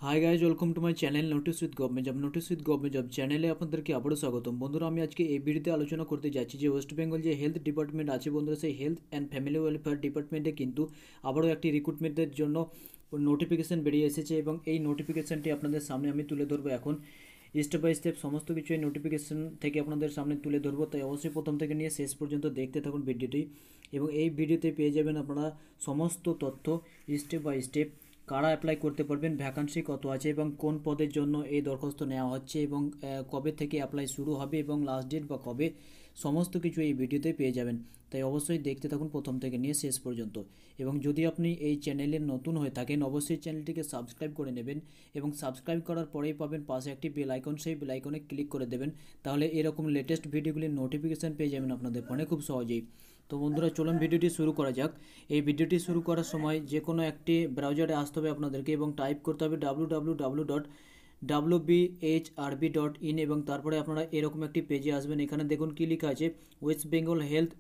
Hi guys, welcome to my channel notice with government job চ্যানেলে আপনাদেরকে আবারও স্বাগতম। বন্ধুরা, আমি আজকে এই ভিডিওতে আলোচনা করতে যাচ্ছি যে ওয়েস্ট বেঙ্গল যে হেলথ ডিপার্টমেন্ট আছে বন্ধুরা, সেই হেলথ অ্যান্ড ফ্যামিলি ওয়েলফেয়ার ডিপার্টমেন্টে কিন্তু আবারও একটি রিক্রুটমেন্টের জন্য নোটিফিকেশান বেরিয়ে এসেছে এবং এই নোটিফিকেশানটি আপনাদের সামনে আমি তুলে ধরবো। এখন স্টেপ বাই স্টেপ সমস্ত কিছু এই নোটিফিকেশান থেকে আপনাদের সামনে তুলে ধরবো, তাই অবশ্যই প্রথম থেকে নিয়ে শেষ পর্যন্ত দেখতে থাকুন ভিডিওটি। এবং এই ভিডিওতে পেয়ে যাবেন আপনারা সমস্ত তথ্য স্টেপ বাই স্টেপ, কারা অ্যাপ্লাই করতে পারবেন, ভ্যাকান্সি কত আছে এবং কোন পদের জন্য এই দরখাস্ত নেওয়া হচ্ছে এবং কবে থেকে অ্যাপ্লাই শুরু হবে এবং লাস্ট ডেট বা কবে, সমস্ত কিছু এই ভিডিওতে পেয়ে যাবেন। তাই অবশ্যই দেখতে থাকুন প্রথম থেকে নিয়ে শেষ পর্যন্ত। এবং যদি আপনি এই চ্যানেলে নতুন হয়ে থাকেন অবশ্যই চ্যানেলটিকে সাবস্ক্রাইব করে নেবেন এবং সাবস্ক্রাইব করার পরেই পাবেন পাশে একটি বেল আইকন, সেই বেল আইকনে ক্লিক করে দেবেন। তাহলে এরকম লেটেস্ট ভিডিওগুলির নোটিফিকেশান পেয়ে যাবেন আপনাদের ফোনে খুব সহজেই। তো বন্ধুরা, চলুন ভিডিওটি শুরু করা যাক। এই ভিডিওটি শুরু করার সময় যে কোনো একটি ব্রাউজারে আসতে হবে আপনাদেরকে এবং টাইপ করতে হবে www.wbhrb.in এবং তারপরে আপনারা এরকম একটি পেজে আসবেন। এখানে দেখুন কি লেখা আছে, West Bengal health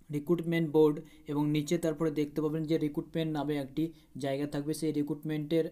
recruitment board, এবং নিচে তারপরে দেখতে পাবেন যে রিক্রুটমেন্ট নামে একটি জায়গা থাকবে। সেই রিক্রুটমেন্টের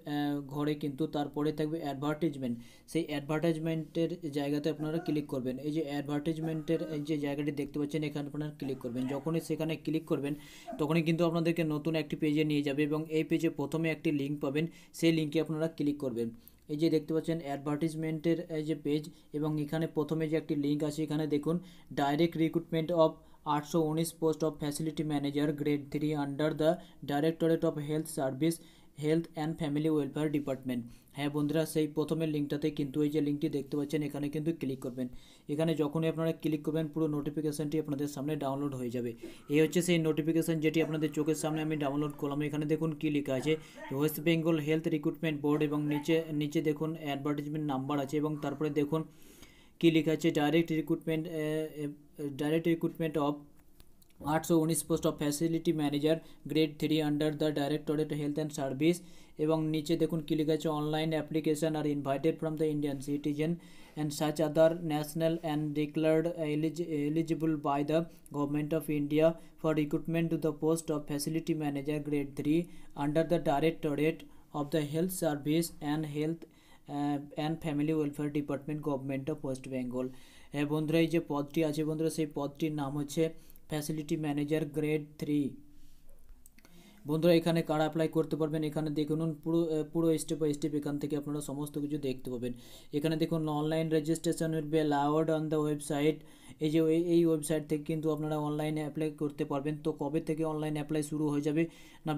ঘরে কিন্তু তারপরে থাকবে অ্যাডভার্টাইজমেন্ট। সেই অ্যাডভার্টাইজমেন্টের জায়গাতে আপনারা ক্লিক করবেন। এই যে অ্যাডভার্টাইজমেন্টের যে জায়গাটি দেখতে পাচ্ছেন এখানে আপনারা ক্লিক করবেন। যখনই সেখানে ক্লিক করবেন তখনই কিন্তু আপনাদেরকে নতুন একটি পেজে নিয়ে যাবে এবং এই পেজে প্রথমে একটি লিঙ্ক পাবেন, সেই লিঙ্কে আপনারা ক্লিক করবেন। এই যে দেখতে পাচ্ছেন অ্যাডভার্টাইজমেন্টের এই যে পেজ, এবং এখানে প্রথমে যে একটি লিঙ্ক আছে এখানে দেখুন, direct recruitment of 819 post of facility manager grade 3 under the directorate of health service, health and family welfare department. হ্যাঁ বন্ধুরা, সেই প্রথমের লিঙ্কটাতে কিন্তু এই যে লিঙ্কটি দেখতে পাচ্ছেন এখানে কিন্তু ক্লিক করবেন। এখানে যখনই আপনারা ক্লিক করবেন পুরো নোটিফিকেশানটি আপনাদের সামনে ডাউনলোড হয়ে যাবে। এই হচ্ছে সেই নোটিফিকেশান যেটি আপনাদের চোখের সামনে আমি ডাউনলোড করলাম। এখানে দেখুন কি লেখা আছে, West Bengal health recruitment board, এবং নিচে নিচে দেখুন অ্যাডভার্টাইজমেন্ট নাম্বার আছে এবং তারপরে দেখুন কি লেখা আছে, direct recruitment of 819 post of facility manager grade 3 under the directorate health and service. এবং নিচে দেখুন কি লেখা আছে, online application are invited from the Indian citizen and such other national and declared eligible by the government of India for recruitment to the post of facility manager grade 3 under the directorate of the health service and family welfare department, government of West Bengal. হ্যাঁ বন্ধুরা, এই যে পদটি আছে বন্ধুরা, সেই পদটির নাম হচ্ছে ফ্যাসিলিটি ম্যানেজার গ্রেড 3। বন্ধুরা, এখানে কারা অ্যাপ্লাই করতে পারবেন এখানে দেখুন পুরো স্টেপ বাই স্টেপ এখান থেকে আপনারা সমস্ত কিছু দেখতে পাবেন। এখানে দেখুন online registration will be allowed on the website. এই যে এই ওয়েবসাইট থেকে কিন্তু আপনারা অনলাইনে অ্যাপ্লাই করতে পারবেন। তো কবে থেকে অনলাইন অ্যাপ্লাই শুরু হয়ে যাবে না,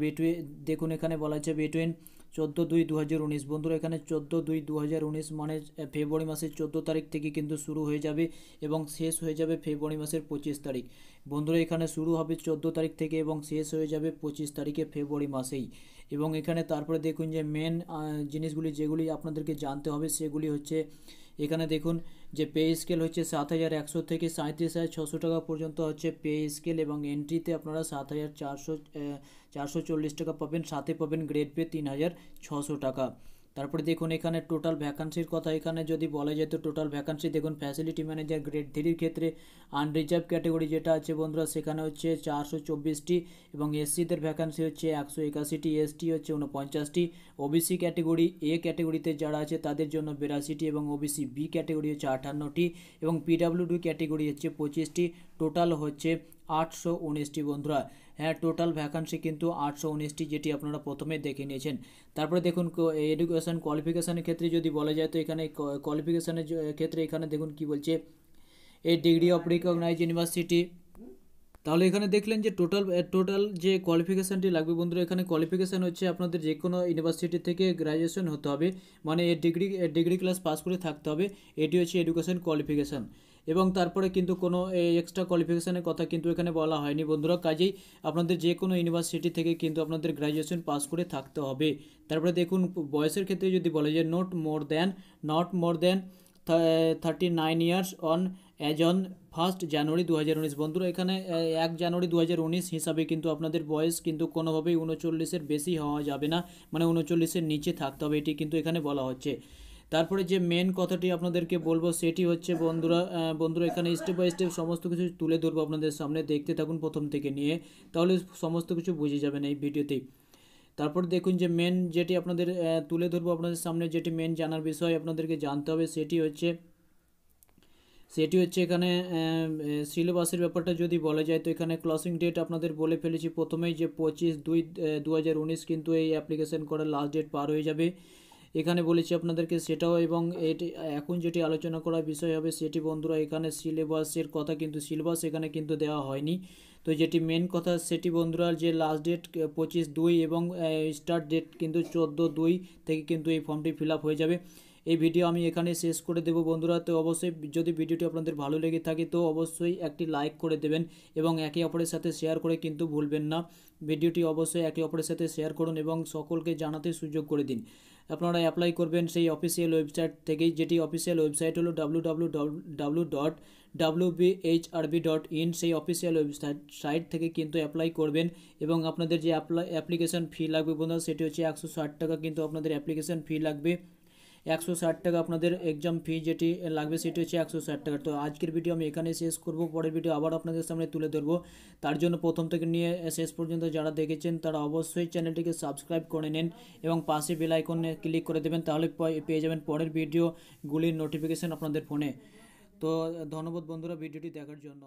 দেখুন এখানে বলা আছে বিটুইন 14/2/2019। বন্ধুরা, এখানে 14/2/2019 মানে ফেব্রুয়ারি মাসের 14 তারিখ থেকে কিন্তু শুরু হয়ে যাবে এবং শেষ হয়ে যাবে ফেব্রুয়ারি মাসের 25 তারিখ। বন্ধুরা, এখানে শুরু হবে 14 তারিখ থেকে এবং শেষ হয়ে যাবে 25 তারিখে ফেব্রুয়ারি মাসেই। এবং এখানে তারপরে দেখুন যে মেন জিনিসগুলি যেগুলি আপনাদেরকে জানতে হবে সেগুলি হচ্ছে, এখানে দেখুন যে পে স্কেল হচ্ছে 7,100 থেকে 37,600 টাকা পর্যন্ত হচ্ছে পে স্কেল, এবং এন্ট্রিতে আপনারা 7,440 টাকা পাবেন, সাথে পাবেন গ্রেড পে 3,600 টাকা। তারপরে দেখুন এখানে টোটাল ভ্যাকান্সির কথা এখানে যদি বলা যায় তো টোটাল ভ্যাকান্সি দেখুন ফ্যাসিলিটি ম্যানেজার গ্রেড 3-র ক্ষেত্রে আনরিজার্ভ ক্যাটেগরি যেটা আছে বন্ধুরা সেখানে হচ্ছে 424টি, এবং এসসিদের ভ্যাকান্সি হচ্ছে 181টি, এসটি হচ্ছে 49টি, ওবিসি ক্যাটেগরি এ ক্যাটেগরিতে যারা আছে তাদের জন্য 82টি, এবং ওবিসি বি ক্যাটেগরি হচ্ছে 58টি, এবং পিডাব্লিউডি ক্যাটেগরি হচ্ছে 25টি। টোটাল হচ্ছে 819টি বন্ধুরা। হ্যাঁ, টোটাল ভ্যাকান্সি কিন্তু 819টি, যেটি আপনারা প্রথমে দেখে নিয়েছেন। তারপরে দেখুন এডুকেশন কোয়ালিফিকেশানের ক্ষেত্রে যদি বলা যায় তো এখানে কোয়ালিফিকেশানের ক্ষেত্রে এখানে দেখুন কি বলছে, এ ডিগ্রি অফ রিকগনাইজ ইউনিভার্সিটি। তাহলে এখানে দেখলেন যে টোটাল যে কোয়ালিফিকেশানটি লাগবে বন্ধুরা, এখানে কোয়ালিফিকেশান হচ্ছে আপনাদের যে কোনো ইউনিভার্সিটি থেকে গ্র্যাজুয়েশন হতে হবে, মানে ডিগ্রি ক্লাস পাস করে থাকতে হবে। এটি হচ্ছে এডুকেশন কোয়ালিফিকেশান, এবং তারপরে কিন্তু কোনো এক্সট্রা কোয়ালিফিকেশানের কথা কিন্তু এখানে বলা হয়নি বন্ধুরা। কাজেই আপনাদের যে কোনো ইউনিভার্সিটি থেকে কিন্তু আপনাদের গ্র্যাজুয়েশন পাস করে থাকতে হবে। তারপরে দেখুন বয়সের ক্ষেত্রে যদি বলা যায় not more than 39 years on as on 1 জানুয়ারি 2019। বন্ধুরা, এখানে 1 জানুয়ারি 2019 হিসাবে কিন্তু আপনাদের বয়স কিন্তু কোনোভাবেই 39-এর বেশি হওয়া যাবে না, মানে 39-এর নিচে থাকতে হবে, এটি কিন্তু এখানে বলা হচ্ছে। তারপরে যে মেন কথাটি আপনাদেরকে বলবো সেটি হচ্ছে বন্ধুরা এখানে স্টেপ বাই স্টেপ সমস্ত কিছু তুলে ধরবো আপনাদের সামনে, দেখতে থাকুন প্রথম থেকে নিয়ে, তাহলে সমস্ত কিছু বুঝে যাবেন এই ভিডিওতেই। তারপর দেখুন যে মেন যেটি আপনাদের তুলে ধরবো আপনাদের সামনে, যেটি মেন জানার বিষয় আপনাদেরকে জানতে হবে সেটি হচ্ছে এখানে সিলেবাসের ব্যাপারটা যদি বলা যায় তো এখানে ক্লোজিং ডেট আপনাদের বলে ফেলেছি প্রথমেই যে 25/2/2019 কিন্তু এই অ্যাপ্লিকেশন করার লাস্ট ডেট পার হয়ে যাবে এখানে বলেছি আপনাদেরকে সেটাও। এবং এটি এখন যেটি আলোচনা করার বিষয় হবে সেটি বন্ধুরা, এখানে সিলেবাসের কথা কিন্তু সিলেবাস এখানে কিন্তু দেওয়া হয়নি। তো যেটি মেন কথা সেটি বন্ধুরা, যে লাস্ট ডেট 25/2 এবং স্টার্ট ডেট কিন্তু 14/2 থেকে কিন্তু এই ফর্মটি ফিল আপ হয়ে যাবে। এই ভিডিও আমি এখানে শেষ করে দেবো বন্ধুরা। তো অবশ্যই যদি ভিডিওটি আপনাদের ভালো লেগে থাকে তো অবশ্যই একটি লাইক করে দেবেন এবং একে অপরের সাথে শেয়ার করে কিন্তু ভুলবেন না। ভিডিওটি অবশ্যই একে অপরের সাথে শেয়ার করুন এবং সকলকে জানাতে সুযোগ করে দিন। আপনারা অ্যাপ্লাই করবেন সেই অফিসিয়াল ওয়েবসাইট থেকেই, যেটি অফিসিয়াল ওয়েবসাইট হলো www.wbhrb.in। সেই অফিসিয়াল ওয়েবসাইট থেকে কিন্তু অ্যাপ্লাই করবেন এবং আপনাদের যে অ্যাপ্লিকেশন ফি লাগবে বন্ধুরা সেটি হচ্ছে 160 টাকা কিন্তু আপনাদের অ্যাপ্লিকেশন ফি লাগবে। 160 টাকা আপনাদের এক্সাম ফি যেটি লাগবে সেটি হচ্ছে 160 টাকা। তো আজকের ভিডিও আমি এখানে শেষ করব, পরের ভিডিও আবার আপনাদের সামনে তুলে ধরবো। তার জন্য প্রথম থেকে নিয়ে শেষ পর্যন্ত যারা দেখেছেন তারা অবশ্যই চ্যানেলটিকে সাবস্ক্রাইব করে নেন এবং পাশে বেল আইকনে ক্লিক করে দেবেন, তাহলে পেয়ে যাবেন পরের ভিডিওগুলির নোটিফিকেশান আপনাদের ফোনে। তো ধন্যবাদ বন্ধুরা ভিডিওটি দেখার জন্য।